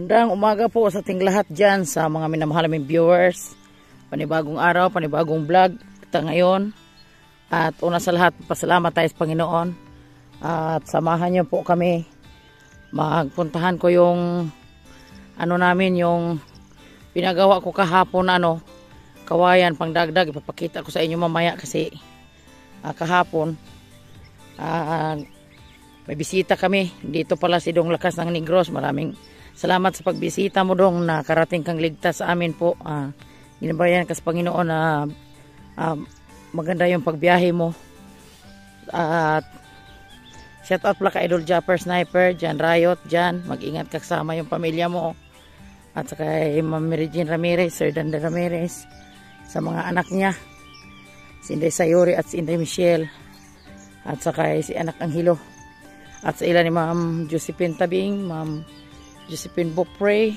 Magandang umaga po sa ating lahat dyan sa mga minamahal naming viewers. Panibagong araw, panibagong vlog kita ngayon. At una sa lahat, pasalamat tayo sa Panginoon. At samahan niyo po kami. Magpuntahan ko yung yung pinagawa ko kahapon kawayan pangdagdag. Ipapakita ko sa inyo mamaya kasi kahapon may bisita kami. Dito pala si Dong Lakas ng Negros. Maraming salamat sa pagbisita mo, Dong, na karating kang ligtas sa amin po. Ginabayan ka sa Panginoon na maganda yung pagbiyahe mo. At shout out pala kay Idol Japper Sniper, Jan Riot, Jan. Mag-ingat ka kasama yung pamilya mo. At saka kay Ma'am Regine Ramirez, Sir Danda Ramirez, sa mga anak niya, si Inday Sayuri at si Inday Michelle. At saka si anak Anghelo. At sa ilan ni Ma'am Josephine Tabing, Ma'am Josephine Bopre,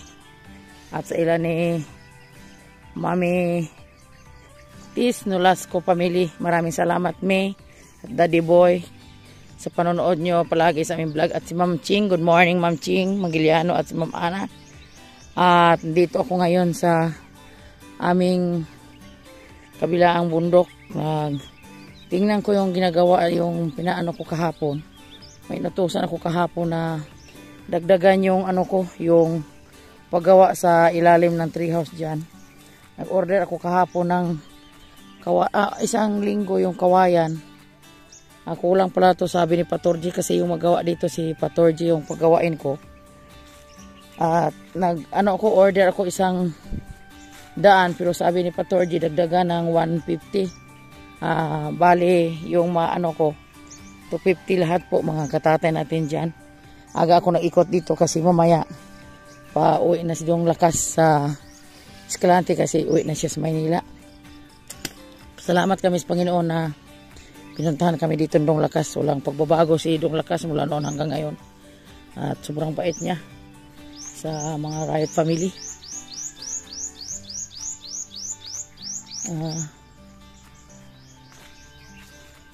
at sa ilan ni Mami Tis Nolasco family. Maraming salamat, May at Daddy Boy, sa panonood nyo palagi sa aming vlog. At si Ma'am Ching, good morning Ma'am Ching Magiliano, at si Ma'am Ana. At dito ako ngayon sa aming kabilaang bundok. Tingnan ko yung ginagawa, yung pinaano ko kahapon. May natusan ako kahapon na dagdagan yung yung paggawa sa ilalim ng treehouse dyan. Nag-order ako kahapon ng isang linggo yung kawayan. Kulang pala to, sabi ni Patorji, kasi yung magawa dito si Patorji yung paggawain ko. At order ako isang daan, pero sabi ni Patorji dagdagan ng 150. Bali yung 250 lahat po, mga katatay natin dyan. Aga ako nag-ikot dito kasi mamaya pa uwi na si Dong Lakas sa Escalante kasi uwi na siya sa Maynila. Salamat kami sa Panginoon na pinuntahan kami dito ng Dong Lakas. Walang pagbabago si Dong Lakas mula noon hanggang ngayon. At sobrang bait niya sa mga Riot family.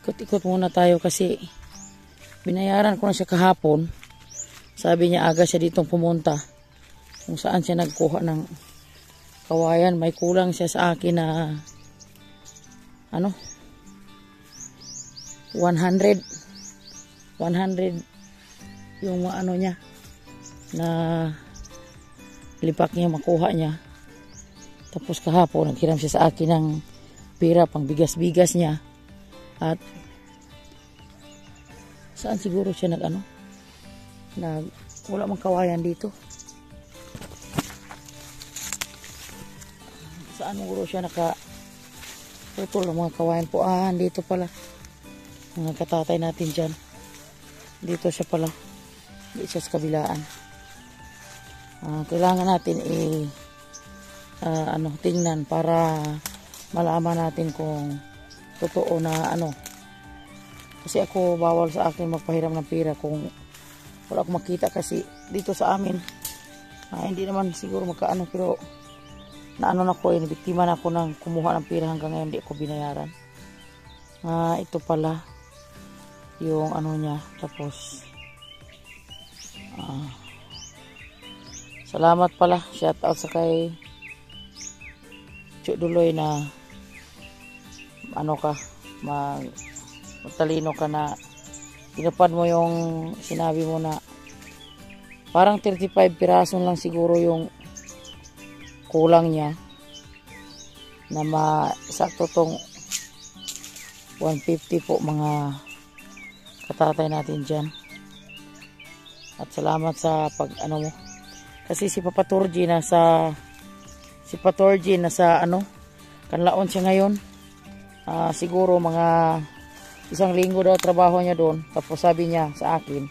Ikot-ikot muna tayo kasi binayaran ko na siya kahapon. Sabi niya aga siya ditong pumunta kung saan siya nagkuha ng kawayan. May kulang siya sa akin na 100 yung niya na lipak niya makuha niya. Tapos kahapon naghiram siya sa akin ng pira pang bigas-bigas niya. At saan siguro siya wala mang kawayan dito. Saan siguro siya putol ng mga kawayan po. Dito pala mga katatay natin dyan. Dito siya pala, dito siya sa kabilaan. Kailangan natin tingnan para malaman natin kung totoo na kasi ako bawal sa akin magpahiram ng pira kung wala akong makita, kasi dito sa amin hindi naman siguro magkaano, pero na ko, nabiktima na ako ng kumuha ng pira hanggang ngayon hindi ako binayaran. Ito pala yung niya. Tapos salamat pala, shout out sa kay Chuduloy na matalino ka na tinupad mo yung sinabi mo na parang 35 piraso lang siguro yung kulang niya na masakto tong 150 po, mga katatay natin dyan. At salamat sa mo kasi si Patorji nasa Kanlaon siya ngayon. Siguro mga isang linggo daw trabaho niya doon. Tapos sabi niya sa akin,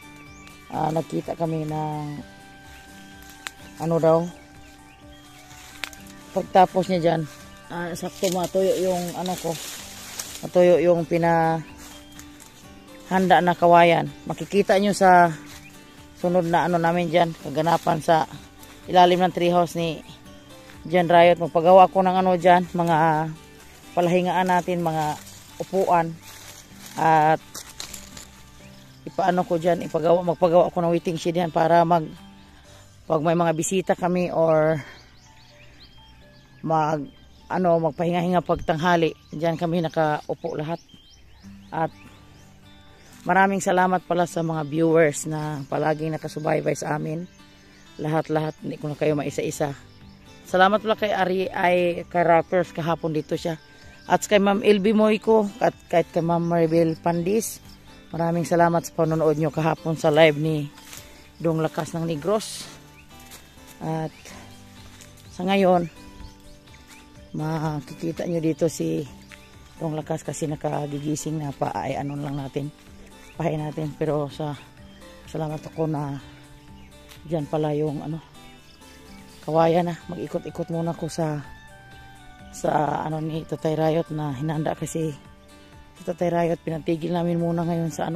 nagkita kami ng pagtapos niya dyan, sakto matuyo yung matuyo yung pinahanda na kawayan. Makikita nyo sa sunod na namin dyan, kaganapan sa ilalim ng treehouse ni Jan Riot. Magpagawa ko ng dyan, mga palahingaan natin, mga upuan, at magpagawa ko ng waiting shed yan para pag may mga bisita kami or magpahinga-hinga pagtanghali, diyan kami nakaupo lahat. At maraming salamat pala sa mga viewers na palaging nakasubaybay sa amin. Lahat-lahat, hindi ko na kayo maisa-isa. Salamat pala kay Ari ay kay Rappers, kahapon dito siya. At kay Ma'am LB Moyko at kay Ma'am Maribel Pandis. Maraming salamat sa panonood nyo kahapon sa live ni Dong Lakas ng Negros. At sa ngayon, makikita nyo dito si Dong Lakas kasi nakagigising na pa ay anon lang natin. Pahay natin. Pero salamat ako na dyan pala yung kawayan na. Mag-ikot-ikot muna ko sa ni Tatay Rayot na hinanda kasi Tatay Rayot pinatigil namin muna ngayon sa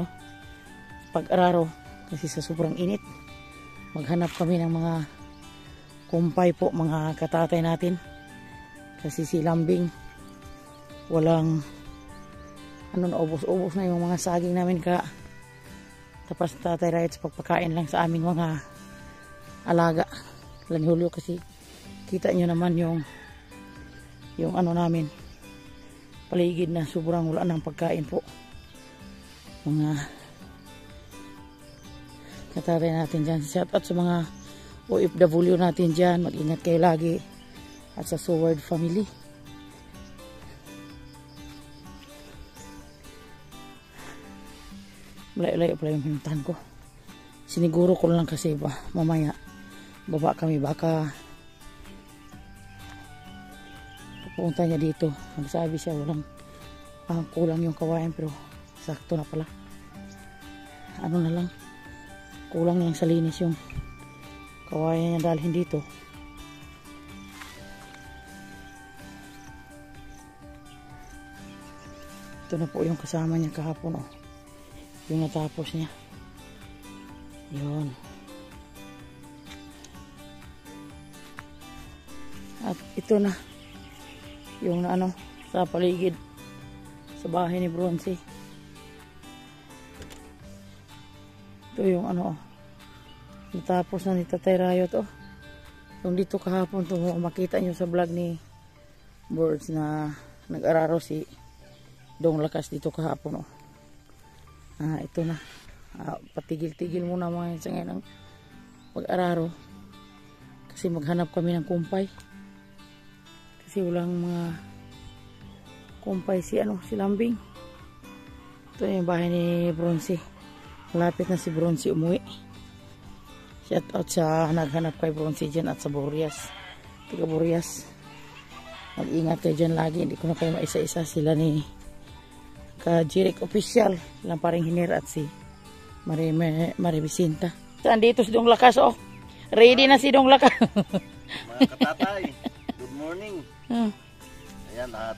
pag-araro kasi sa sobrang init. Maghanap kami ng mga kumpay po, mga katatay natin. Kasi si Lambing walang ubos-ubos na yung mga saging namin tapos Tatay Rayot sa pagpakain lang sa aming mga alaga. Langhulyo kasi kita nyo naman yung namin paligid na sobrang wala ng pagkain po. Mga katatay natin dyan. Shout out sa mga OFW natin dyan. Mag-ingat kayo lagi. At sa Sword family. Malayo-layo pala yung pinuntahan ko. Siniguro ko lang kasi mamaya baba kami, baka pupunta niya dito. Magsabi siya walang kulang yung kawayan, pero sakto na pala. Na lang, kulang lang sa linis yung kawayan niya dalhin dito. Ito na po yung kasama niya kahapon, yung natapos niya. Yun. At ito na yung sa paligid sa bahay ni Bronzy. Ito yung natapos na ni Tatay Rayot. Yung dito kahapon, makita nyo sa vlog ni Birds na nag-araro si Dong Lakas dito kahapon. Ito na. Patigil-tigil muna mga sa ngayon ng pag-araro kasi maghanap kami ng kumpay kasi walang mga kumpay si Lambing. Ito yung bahay ni Bronzy. Malapit na si Bronzy umuwi. Shout out sa naghanap kay Bronzy dyan at sa Burias, taga Burias. Mag-ingat kayo dyan lagi, hindi ko na kayo maisa-isa. Sila ni Ka-Jirek Official, lang paring Hiner at si Maribisinta. Andito si Dong Lakas, ready na si Dong Lakas. Mga katatay, good morning. Ayan, at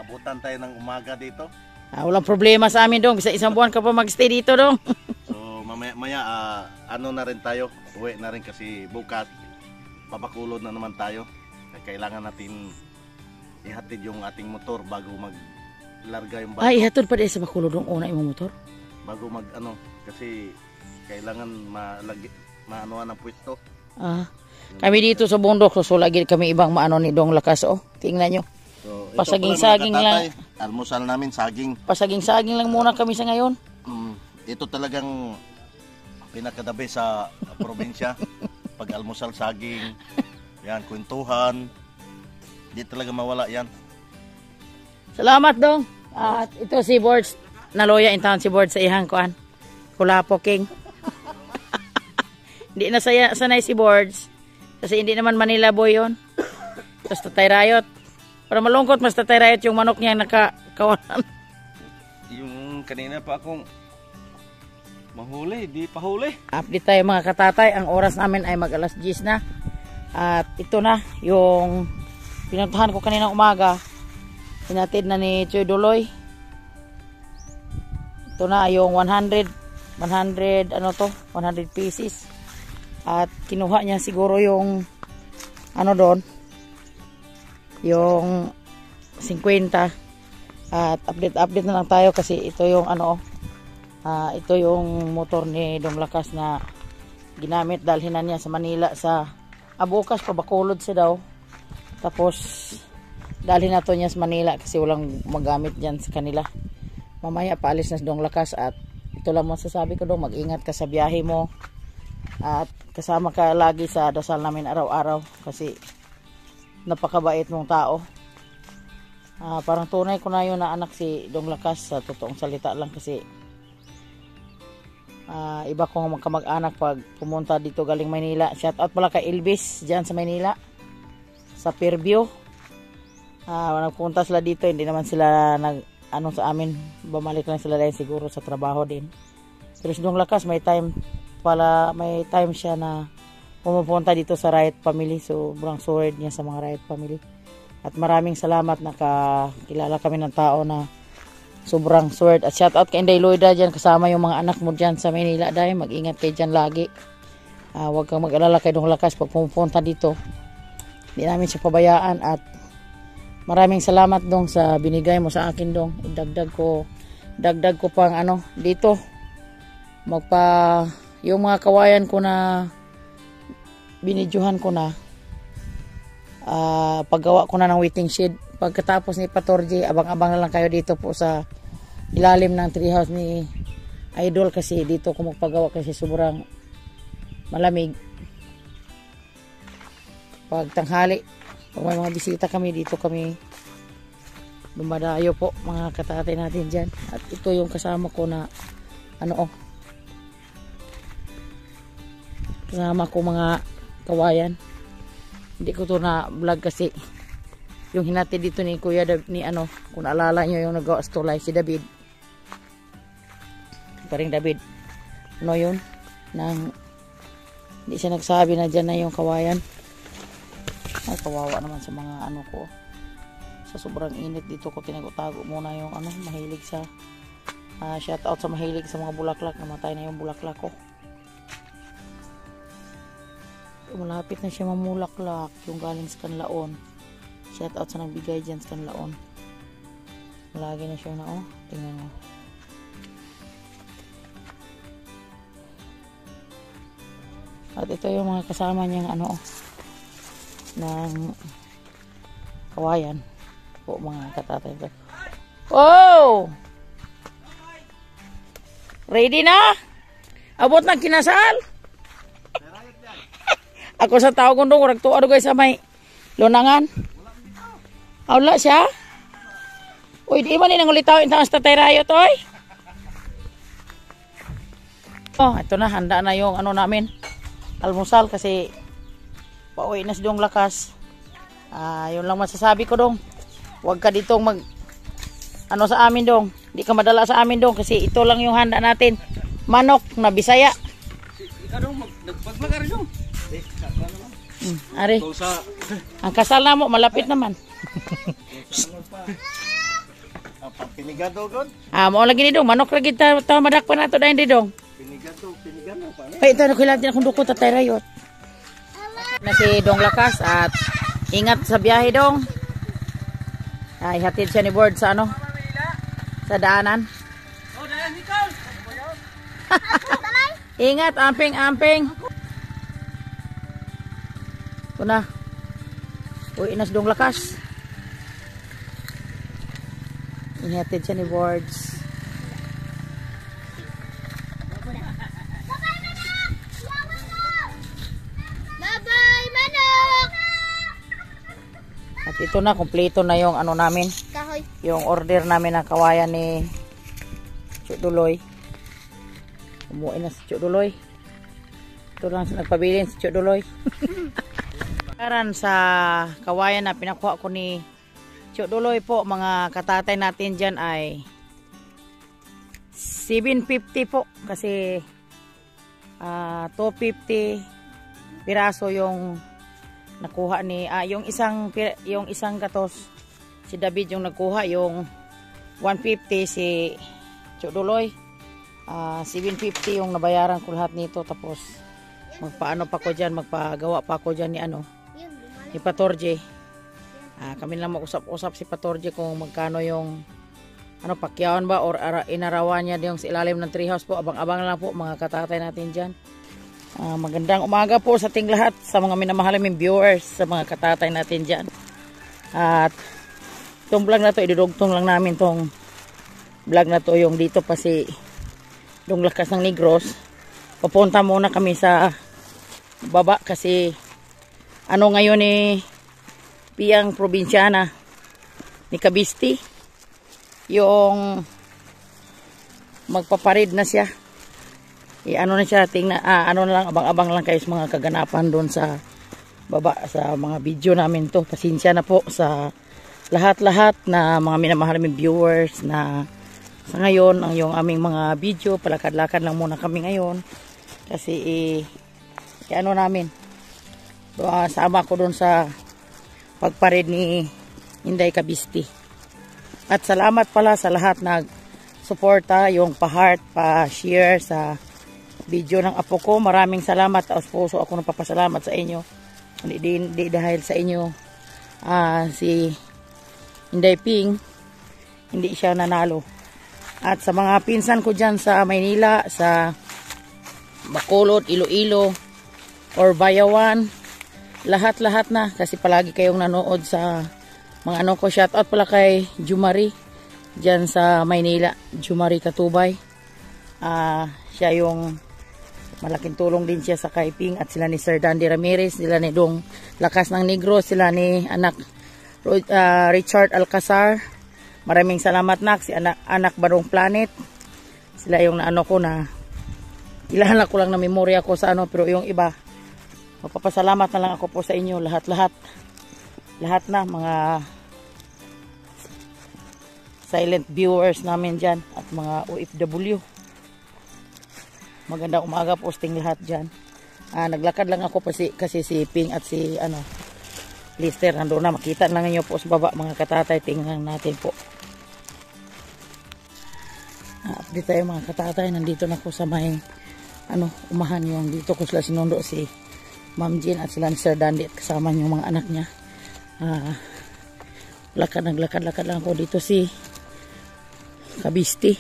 abutan tayo ng umaga dito. Walang problema sa amin, Dong. Bisa isang buwan ka pa mag-stay dito, Dong. So mamaya na rin tayo, uwi na rin kasi bukas papakulod na naman tayo. Kailangan natin ihatid yung ating motor bago maglarga yung bago. Ihatid pa din sa Bacolod Dong una yung motor? Bago kasi kailangan maanuhan ng pwesto. Kami dito sa bundok, so lagi kami ibang ni Dong Lakas. Tingnan nyo. So, pasaging-saging lang. Almusal namin, saging. Pasaging-saging lang muna kami sa ngayon. Ito talagang pinakadabi sa probinsya. Pag almusal, saging. Yan, kwentuhan. Di talaga mawala yan. Salamat, Dong. At ito si Bords. Naloya in town si Bords sa ihang kuan. Kulapo King. Hindi na sanay si Bords. Kasi hindi naman Manila boy yun. Tapos Tatay Rayot. Para malungkot mas Tatay Rayot yung manok niya nakakawalan. Yung kanina pa akong mahuli, di pa huli. Update tayo mga katatay. Ang oras namin ay mag alas 10 na. At ito na yung pinuntahan ko kanina umaga. Pinatid na ni Choy Duloy. Ito na yung 100 pieces. At kinuha niya siguro yung doon, yung 50. At update na lang tayo kasi ito yung ito yung motor ni Dong Lakas na ginamit, dalhin na niya sa Manila sa bukas pabakulod siya daw. Tapos dalhin na to niya sa Manila kasi walang magamit dyan sa kanila. Mamaya paalis na si Dong Lakas at ito lang masasabi ko, Dong, mag-ingat ka sa biyahe mo at kasama ka lagi sa dasal namin araw-araw kasi napakabait mong tao. Parang tunay ko na yun na anak si Dong Lakas, sa totoong salita lang kasi iba kong magkamag-anak pag pumunta dito galing Maynila. Shout out pala kay Elvis dyan sa Maynila, sa Fairview. Nagpunta sila dito, hindi naman sila sa amin, bumalik lang sila dahil siguro sa trabaho din. Pero si Dong Lakas may time siya na pumupunta dito sa Riot Family. Sobrang sword niya sa mga Riot Family. At maraming salamat, nakakilala kami ng tao na sobrang sword. At shout out kay Inday Loida dyan, kasama yung mga anak mo dyan sa Manila. Dahil mag-ingat kayo dyan lagi. Huwag kang mag-alala kay Dong Lakas pag pumupunta dito. Hindi namin siya pabayaan. At maraming salamat, Dong, sa binigay mo sa akin, Dong. Dagdag ko pang dito. Yung mga kawayan ko na binidyohan ko na, paggawa ko na ng waiting shed. Pagkatapos ni Patorji, abang-abang na lang kayo dito po sa ilalim ng treehouse ni Idol kasi dito ko magpagawa kasi sobrang malamig. Pag tanghali, pag may mga bisita kami, dito kami dumadayo po, mga katatay natin dyan. At ito yung kasama ko na kasama ko mga kawayan. Hindi ko to na vlog kasi yung hinati dito ni Kuya kung naalala nyo yung nagawa sa tulay, si David, paring David, yun hindi siya nagsabi na dyan na yung kawayan. Ay, kawawa naman sa mga ko. Sa sobrang init dito ko tinagutago muna yung mahilig sa shout out sa mahilig sa mga bulaklak. Namatay na yung bulaklak ko. Malapit na siya mamulaklak, yung galing sa Kanlaon. Shout out sa nagbigay dyan sa Kanlaon. Lagi na siya tingnan mo. At ito yung mga kasama niyang ng kawayan po, mga katatay. Oh! Ready na? Abot ng kinasal? Ako sa tao kong dong, ragtuwa guys sa may lunangan. Wala siya? Uy, di man nang ulitawin sa tatay Rayot, oy. Ito na, handa na yung namin. Almusal kasi pauwi na si Dong Lakas. Yun lang masasabi ko, Dong. Huwag ka ditong sa amin, Dong. Hindi ka madala sa amin, Dong, kasi ito lang yung handa natin. Manok na Bisaya. Ikaw, Dong, nagpagmagari, Dong. Ari, ang kasal na mo malapit naman. Pinigado god. Mo lagi ni Dong, manok ra gid ta madakpan nato dahil di Dong. Pinigado pa. Ay, ito nakilantin akong dukot at Rayot. Na si Dong Lakas at ingat sa biyahe, Dong. Ihatid siya ni Board sa sa daanan. Oh, dayan Nicole. Ingat, amping. Ito na. Uwi na si Dong Lakas. Ihatid siya ni Boards. Bye-bye, manok! At ito na, kompleto na yung namin. Kahoy. Yung order namin ng kawayan ni Chuduloy. Umuwi na si Chuduloy. Ito lang nagpabilin si Chuduloy. Karan sa kawayan na pinakuha ko ni Chuduloy po, mga katatay natin dyan ay 750 po. Kasi 250 piraso yung nakuha ni yung isang gatos si David yung nagkuha, yung 150 si Chuduloy. 750 yung nabayaran ko lahat nito, tapos magpaano pa ko dyan, magpagawa pa ko dyan ni Patorji. Kami lang mag-usap-usap si Patorji kung magkano yung pakyawan ba or inarawan niya yung sa ilalim ng treehouse po. Abang-abang lang po, mga katatay natin dyan. Magandang umaga po sa ating lahat, sa mga minamahal naming viewers, sa mga katatay natin dyan. At itong vlog na to, idudugtong lang namin tong vlog na to, yung dito pa si Dong Lakas ng Negros. Papunta muna kami sa baba kasi ngayon Piyang Probinsyana ni Cavite, yung magpaparid na siya. Na siya, tingnan, na lang, abang-abang lang kayo sa mga kaganapan doon sa baba, sa mga video namin to. Pasensya na po sa lahat-lahat na mga minamahal naming viewers na sa ngayon, yung aming mga video, palakad-lakad lang muna kami ngayon. Kasi, namin, sama ko doon sa pagparid ni Inday Cavite. At salamat pala sa lahat na suporta, yung pa-heart, pa-share sa video ng apo ko. Maraming salamat. Taos puso ako napapasalamat sa inyo. Hindi dahil sa inyo si Inday Ping hindi siya nanalo. At sa mga pinsan ko dyan sa Maynila, sa Bacolod, Iloilo or Bayawan, lahat-lahat na, kasi palagi kayong nanood sa mga ko. Shoutout pala kay Jumari dyan sa Maynila, Jumari Katubay. Siya yung malaking tulong din siya sa Kaiping, at sila ni Sir Dandy Ramirez, sila ni Dong Lakas ng Negros, sila ni anak Richard Alcazar. Maraming salamat nak, si anak Barong Planet. Sila yung ko na ilahan ko lang na memorya ko sa pero yung iba, magpapasalamat na lang ako po sa inyo lahat na mga silent viewers namin dyan at mga OFW. Magandang umaga po sa lahat dyan. Naglakad lang ako kasi si Ping at si Lister nandoon na. Makita lang niyo po sa baba mga katatay. Tingnan natin po. Update tayo mga katatay. Nandito na ko sa may umahan yung dito ko sila sinundo si Ma'am Jean at sila ni Sir Dandy at kasama yung mga anak niya. Naglakad lang ako dito si Cavite.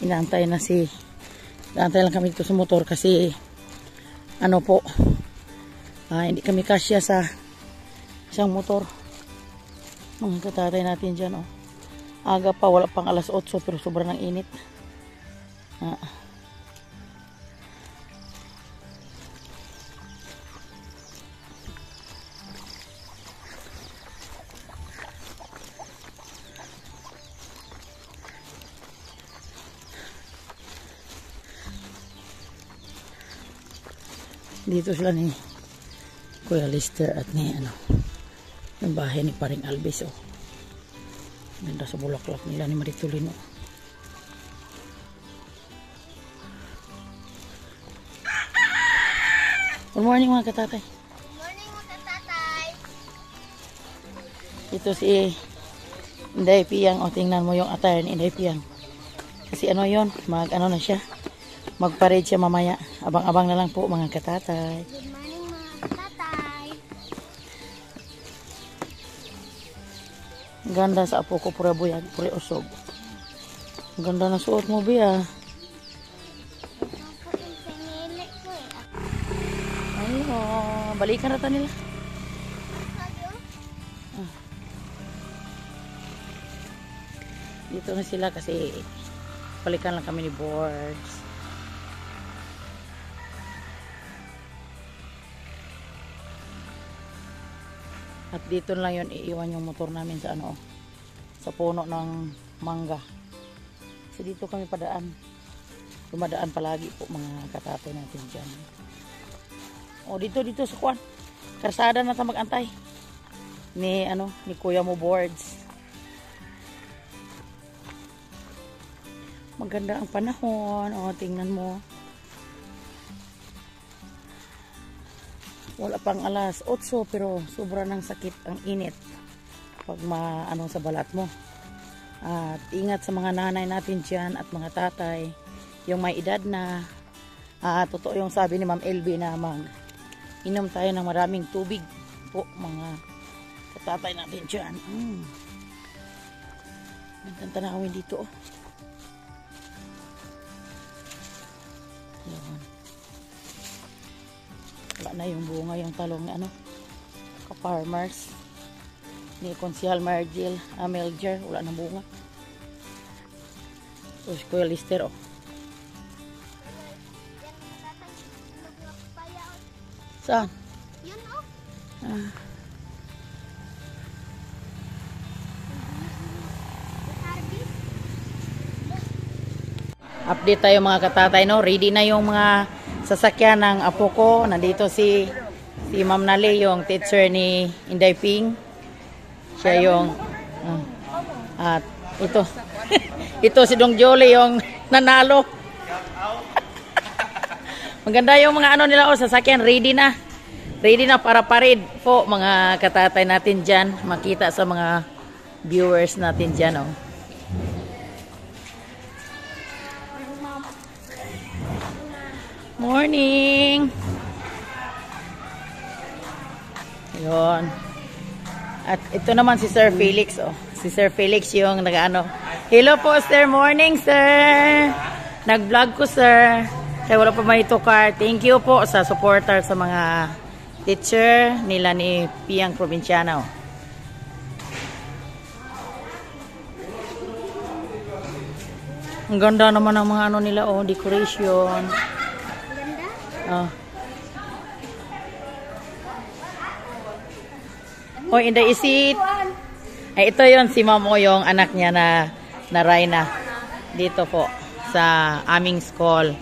Inaantay lang kami dito sa motor kasi hindi kami kasya sa isang motor. Mga katatay natin dyan aga pa, wala pang alas 8 pero sobrang init. Dito sila ni Kuya Lister at ni yung bahay ni Paring Albis. Ganda sa bulaklak nila ni Maritulino. Good morning mga katatay. Good morning mga katatay. Ito si Inday Piyang. Tingnan mo yung attire ni Inday Piyang. Kasi yon, na siya. Magparade siya mamaya. Abang-abang na lang po mga katatay. Good morning mga katatay. Ganda sa apo ko, pura buyag, pura usog. Ganda na suot mo, Bia. Ayun, balikan rata nila. Dito na sila kasi balikan lang kami ni Boards. At dito lang yun, iiwan yung motor namin sa sa puno ng mangga. Kasi dito kami dumadaan palagi po mga katatay natin dyan. Dito sa kuwan. Karsada na ta mag-antay. Ni Kuya mo Boards. Maganda ang panahon. Tingnan mo. Wala pang alas 8 pero sobra ng sakit ang init pag sa balat mo. At ingat sa mga nanay natin dyan at mga tatay, yung may edad na. Totoo yung sabi ni Ma'am LB na inom tayo ng maraming tubig po mga katatay natin dyan. Magandang tanawin dito. Yan. na yung bunga yung talong ni ano, ka-farmers ni Konsihal Melger, wala na bunga. So, si Kuya Lister, oh. Saan? Yun oh. Ah. Harvest. Update tayo mga katatay, no? Ready na yung mga sasakyan ng apo ko. Nandito si Ma'am Nali, yung teacher ni Inday Ping. Siya yung at ito ito si Dong Jolie yung nanalo. Maganda yung mga ano nila, sasakyan ready na para parade po mga katatay natin dyan, makita sa mga viewers natin dyan, oh. Morning. Yun. At ito naman si Sir Felix, oh. Si Sir Felix yung nag-ano. Hello po, sir. Morning, sir. Nag-vlog ko, sir. Kaya wala pa may tukar. Thank you po sa supporter sa mga teacher nila ni Piang Provinciana, oh. Ang ganda naman ng mga ano nila, oh, decoration. Oh. Oh, Inday, isit. Ay, ito yon si Ma'am, yung anak niya na Raina. Dito po sa aming school.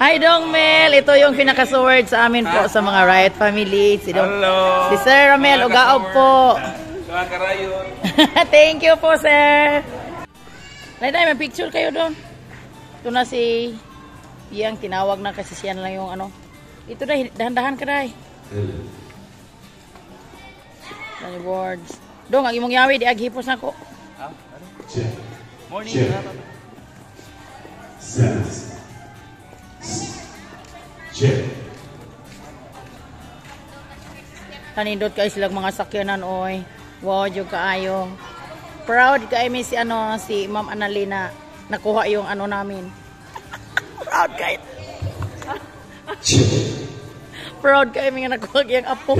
Hi, Dong Mel. Ito yung pinaka-sword sa amin po sa mga Riot family. Si Sir Ramel Ugaob po. Thank you po, sir. Nay, may picture kayo doon. Ito na si Yang, tinawag na kasi siya na lang yung ano. Ito na, dahan-dahan ka dahil. Dani boards. Dong, ang imong yawi, di aghipos na ko. Morning. Kanindot kayo silang mga sakyanan, oy. Wow, yung kaayo. Proud kayo may si ano, si Ma'am Annalena. Nakuha yung ano namin. Proud kayo. Proud kayo may nakuha yung apo.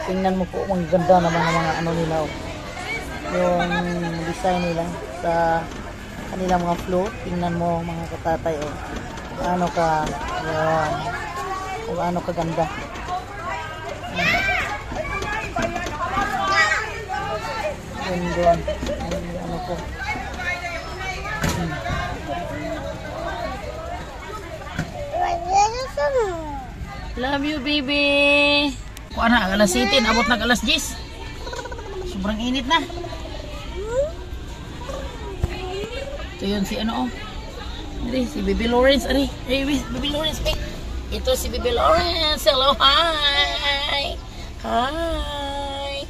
Tingnan mo po, ang ganda naman ng mga ano nila, oh. Yung design nila sa kanilang mga float. Tingnan mo mga katatay, oh. Ano ka, yun. Kung ano kaganda. Yun doon. Ano po. Love you, baby. Kuha na, alas 7, abot na alas 10. Sobrang init na. Ito yun si ano, oh. Ari, si Baby Lawrence, ari. Baby Lawrence, pick. Ito si Baby Lawrence. Hello, hi. Hi.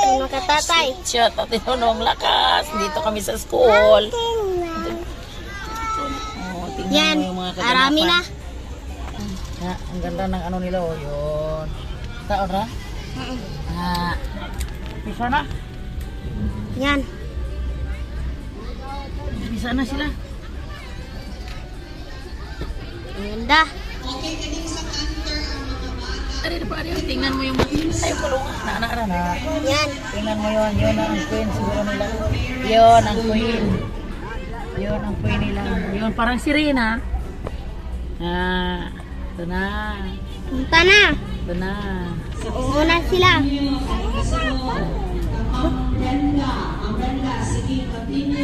Mga katatay. Siya, tatay nung lakas. Dito kami sa school. Oh, tingnan Yan, mo yung mga kaganapan. arami na. Ya, ang ganda ng ano nila, oh, yun. Taon ra? Bisa na? Yan. Bisa na sila. Ang ganda. Ari na pa, ari. Tingnan mo yung ay, kulungan. Na. Yan. Tingnan mo yun. Yun ang queen siguro nila. Yun ang queen. Yun ang queen nila. Yun, parang sirena. Ito na. Punta na. Ito na. Uuho na sila.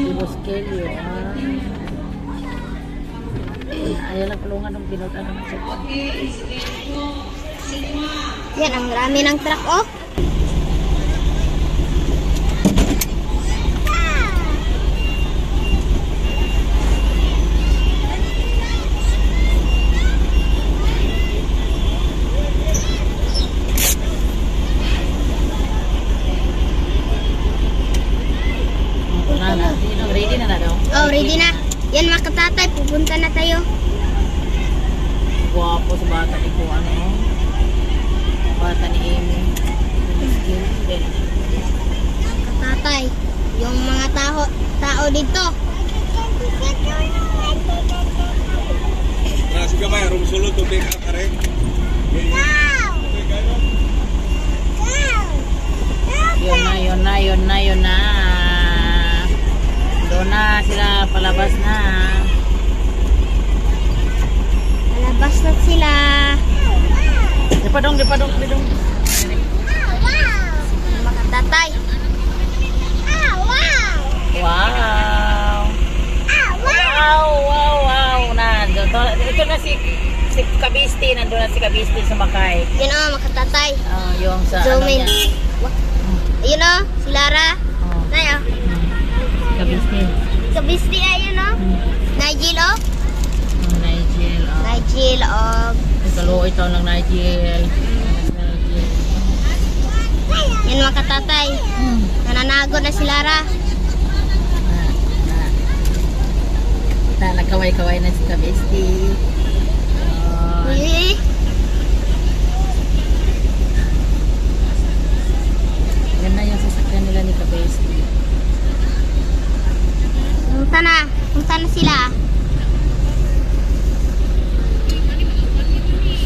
Ibos Kelly. Ayaw lang kulungan ng binutan ng sakwa. Yan, ang rami ng truck, oh. Ready na daw? Oh, ready na. Yan mga katatay, pupunta na tayo. Guwapo sa bata ni Kuan, no? Bata ni Amy. Skill. tatay. Yung mga tao dito. Sige ba, rumsulod tubig at are. Yun na. Doon na sila, palabas na. Palabas na sila. Di pa dong. Mga tatay. Wow. Ito na si Kabisti, nandun na si Kabisti sumakay. Yun o, mga tatay. Yung sa Zoom ano in. niya. Ayun o, si Lara. Oh, Tay o. Kabisti. Kabisti ayun o. Nigel o. Nigel. Nigel o. Kaluoy ito lang Nigel. Yan mga katatay. Nananago na si Lara. Nagkaway-kaway na si Kabisti. Uy. Yan na yung sasakyan nila ni Kabisti. Punta na sila.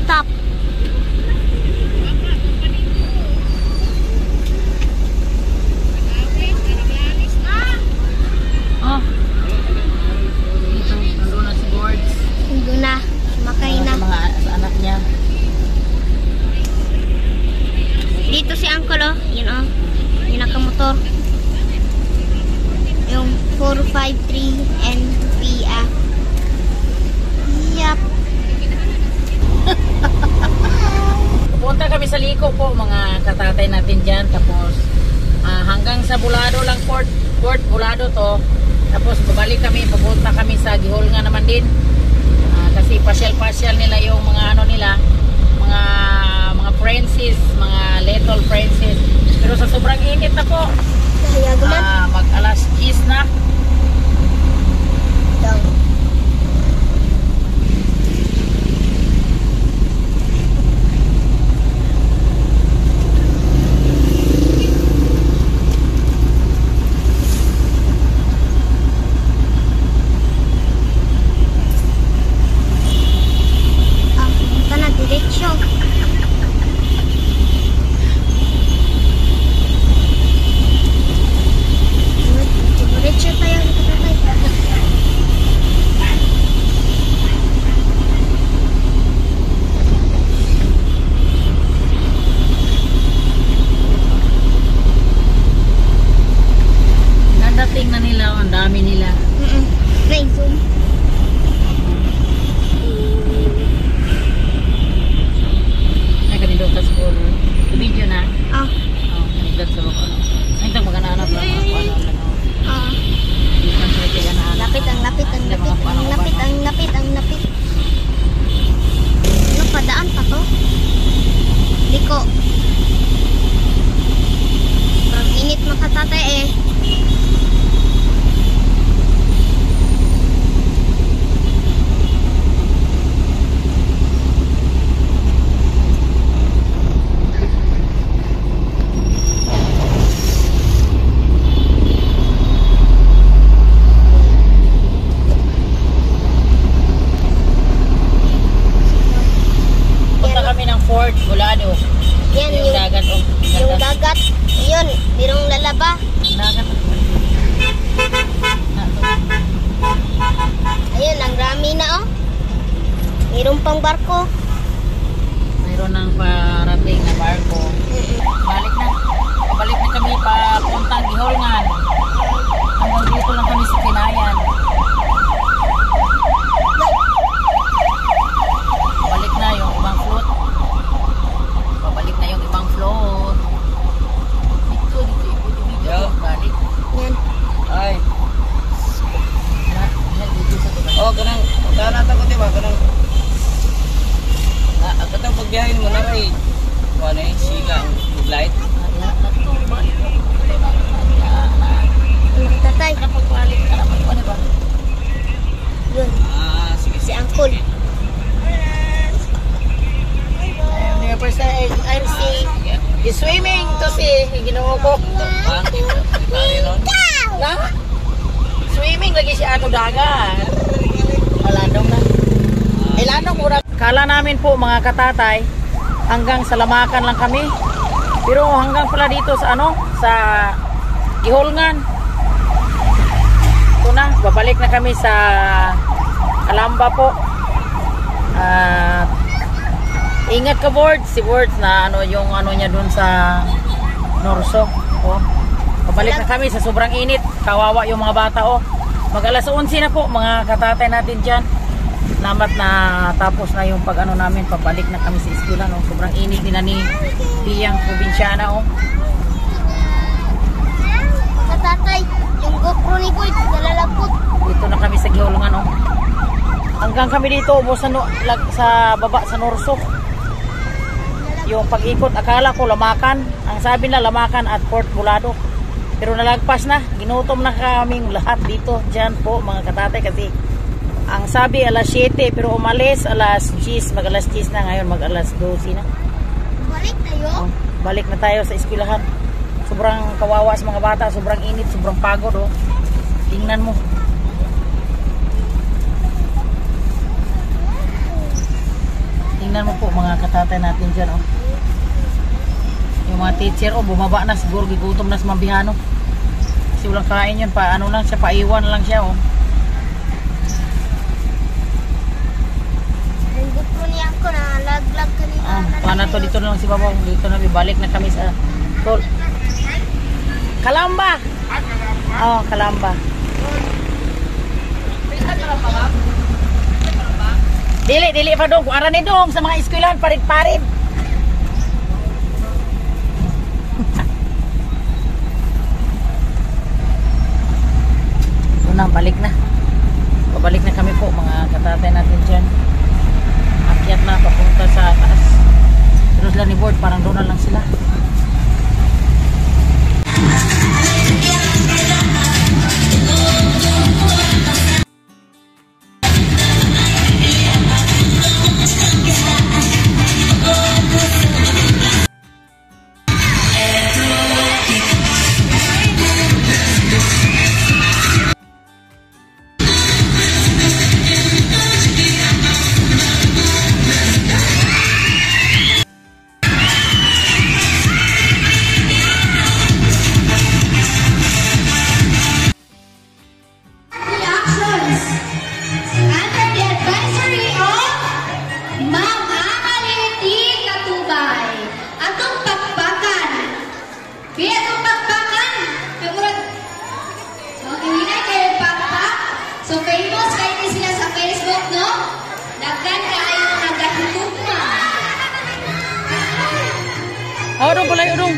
Stop. Oh. Dito, nandun na si Gords. Nandun na. Sumakay na. Sa anak niya. Dito si Uncle o. Yun o. Yung nakamotor. Yung 453 NPA. Yup. Pupunta kami sa Liko po, mga katatay natin dyan. Tapos hanggang sa Bulado lang, Port Bulado to. Tapos babalik kami, pupunta kami sa Gihol nga naman din. Kasi pasyal-pasyal nila yung mga ano nila, mga princess, mga little princess. Pero sa sobrang init na po, Nahayaguman. mag alas 10 na. Daw. Punta na diretsyo. Diretsyo tayo ni katatay. Nadating na nila, ang dami nila. May zoom. Ay, kanito ka school. Video na. Ah. Oh, nagdad sa bako. Ay, ito magana-anak lang. Ah. Lapit Lapit. Ano pa, daan pa to? Liko. Ang init makatatay eh. Punta kami ng Fort Bulado. Yan Yung dagat. Oh, yung dagat. Yun, birong lalaba. dagat. Ayun, ang rami na oh. Mayroon pang barko. Mayroon ng parating na barko. Balik na kami papuntang Giholngan. Hanggang dito lang kami sa Kinayan. Balik na yung ibang float. Pabalik na yung ibang float. Dito. Balik. Yan. Ay. Dito sa tuloy. Oh, kanang nata ko diba kanang katang pagbiyahin mo na ray. Kuan eh sila ang light. Ano tatay? Kapag-balik ka naman po, diba? Yun, Sige si Uncle. First time, I see Swimming to si Ginoo ko. Na? Swimming lagi si ato dagat. Malandong na. Ilanong mura. Kala namin po mga katatay hanggang sa Lamakan lang kami. Pero hanggang pala dito sa ano, sa Gihulngan. Ito na, babalik na kami sa Calamba po. At ingat ka Boards, si Boards na ano yung ano niya dun sa Norso. Oh. Babalik na kami sa sobrang init. Kawawa yung mga bata oh. Mag alas 11 na po mga katatay natin dyan. Salamat na tapos na yung pag ano namin, pabalik na kami sa eskwela no. Sobrang init din na ni Piyang Probinsyana oh. Katatay, yung GoPro ni Boy, nalalagpot. Dito na kami sa Gihulngan oh. Hanggang kami dito sa baba sa Norso. Yung pag-ikot akala ko Lamakan. Ang sabi na Lamakan at Port Bulado. Pero nalagpas na. Ginutom na kaming lahat dito. Diyan po mga katatay kasi ang sabi alas 7 pero umalis alas 10. Mag alas 10 na ngayon. Mag alas 12 na. Balik tayo? Oh, balik na tayo sa eskwelahan. Sobrang kawawa sa mga bata. Sobrang init. Sobrang pagod oh. Tingnan mo. Tingnan mo po mga katatay natin dyan oh. Yung mga teacher oh, bumaba na siguro, gigutom na sa mabihano. Kasi walang kain yun, pa ano lang siya, paiwan lang siya oh. Yung GoPro niya ako na laglag kanina. Paano to, dito na lang si Babaw. Dito na, bibalik na kami sa school. Calamba! Oh, Calamba. Dili pa dong, kung aran ni dong sa mga eskwelahan, parid-parid. Balik na. Pabalik na kami po mga katatay natin dyan. Akyat na papunta sa taas. Pero sila ni Board parang doon na lang sila. Odong pala odong.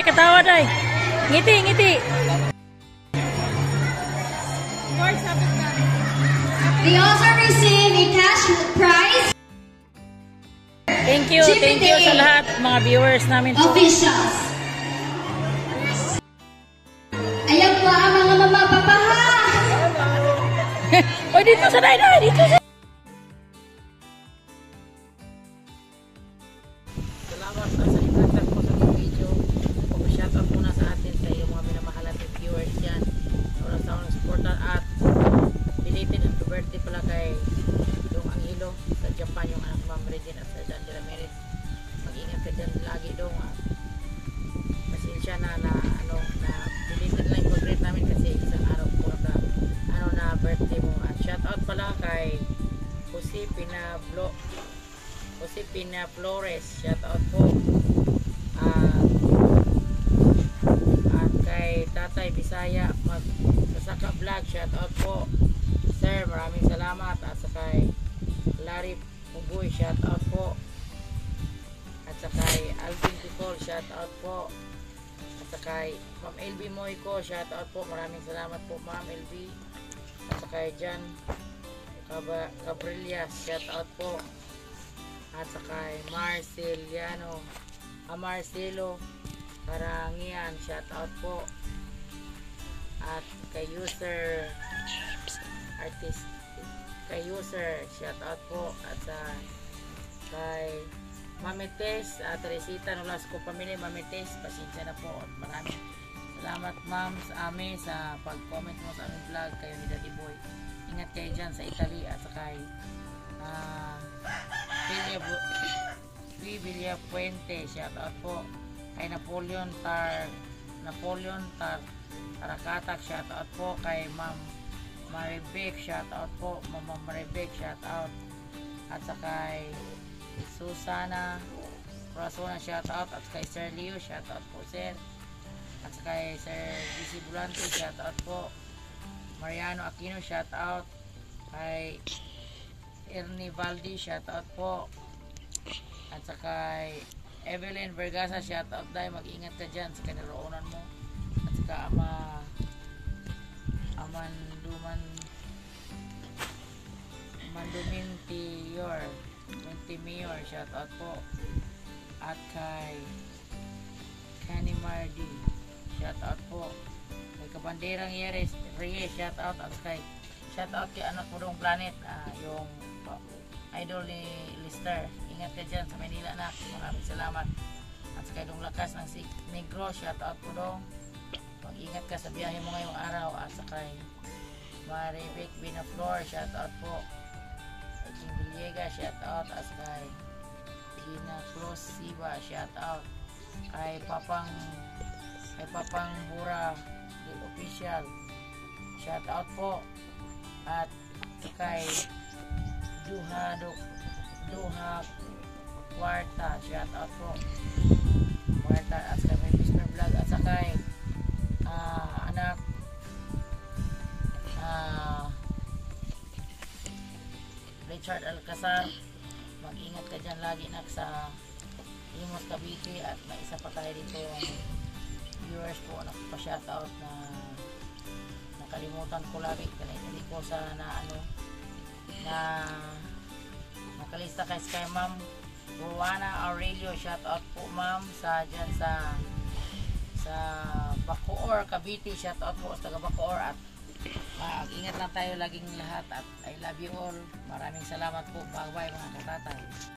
Ketawa day. Ngiti. They also receive a cash prize. Thank you sa lahat mga viewers namin po. Officials. Ayan po ang mga mama papa ha. O dito sa day, dito sa. Salamat sa inatan po sa video. Pag-shoutout muna sa atin sa iyong mga minamahal natin viewers dyan. Wala sa akong supportan at belated happy birthday pala kay Dong Angelo sa Japan, yung anak Ma'am Regine at sa John de la Merit. Mag-ingat ka dyan lagi Dong. Pasensya na ano na belated lang yung pag-rate namin kasi isang araw po na birthday mo. At shoutout pala kay Josepina Flores, shoutout po. At kay Tatay Bisaya Magsasaka Vlog, shoutout po sir, maraming salamat. At sa kay Larry Mubuy, shoutout po. At sa kay Alvin Picol, shoutout po. At sa kay Ma'am LB Moyko, shoutout po, maraming salamat po Ma'am LB. At sa kay Jan Cabrillas, shoutout po. At sa kay Marcelo Karangian, shoutout po. At kay user artist, kay user, shout out po. At kay Mami Tess, Teresita Nolasco Pamilya, Mami Tess, pasensya na po. At maraming salamat ma'am sa amin sa pag-comment mo sa aming vlog, kayo ni Daddy Boy. Ingat kayo dyan sa Italy at sa kay Villa Puente, shout out po. Kay Napoleon Tarakatak, shout out po. Kay Ma'am Maribek, shout out po. Mama Maribek, shout out. At sa kay Susana Corazona, shout out. At kay Sir Leo, shout out po sir. At sa kay Sir DC Bulante, shout out po. Mariano Aquino, shout out. Kay Ernie Valdi, shout out po. At sa kay Evelyn Vergasa, shout out dahil mag-ingat ka dyan sa kaniroonan mo. At saka Mintiyor, shout out po. At kay Kenny Mardi, shout out po. Kay Kabanderang Reyes, shout out. At kay shout out kay Anak Pudong Planet, yung idol ni Lister. Ingat ka dyan sa Manila na. Maraming salamat. At sa kay Dong Lakas ng Negros, shout out po dong. Mag-ingat ka sa biyahe mo ngayong araw. At sa kay Maribek Binaflor, shout out po. Kay King Villegas, shout out. At sa kay Gina Cruz Siva, shout out. Kay Papang Bura Official, shout out po. At kay Duha Kwarta, shout out po. Kwarta. At sa kay Mr. Vlog. At sa kay anak Richard Alcazar, mag-ingat ka dyan lagi nak sa Imos Cavite. At may isa pa tayo dito yung viewers po nagpa-shout out na nakalimutan ko lagi, hindi ko sa nakalista kay Sky Ma'am Ruana Aurelio, shout out po ma'am sa dyan sa Bacoor, Cavite, shout out po sa taga Bacoor. At ingat lang tayo laging lahat at I love you all. Maraming salamat po. Bye bye mga katatay.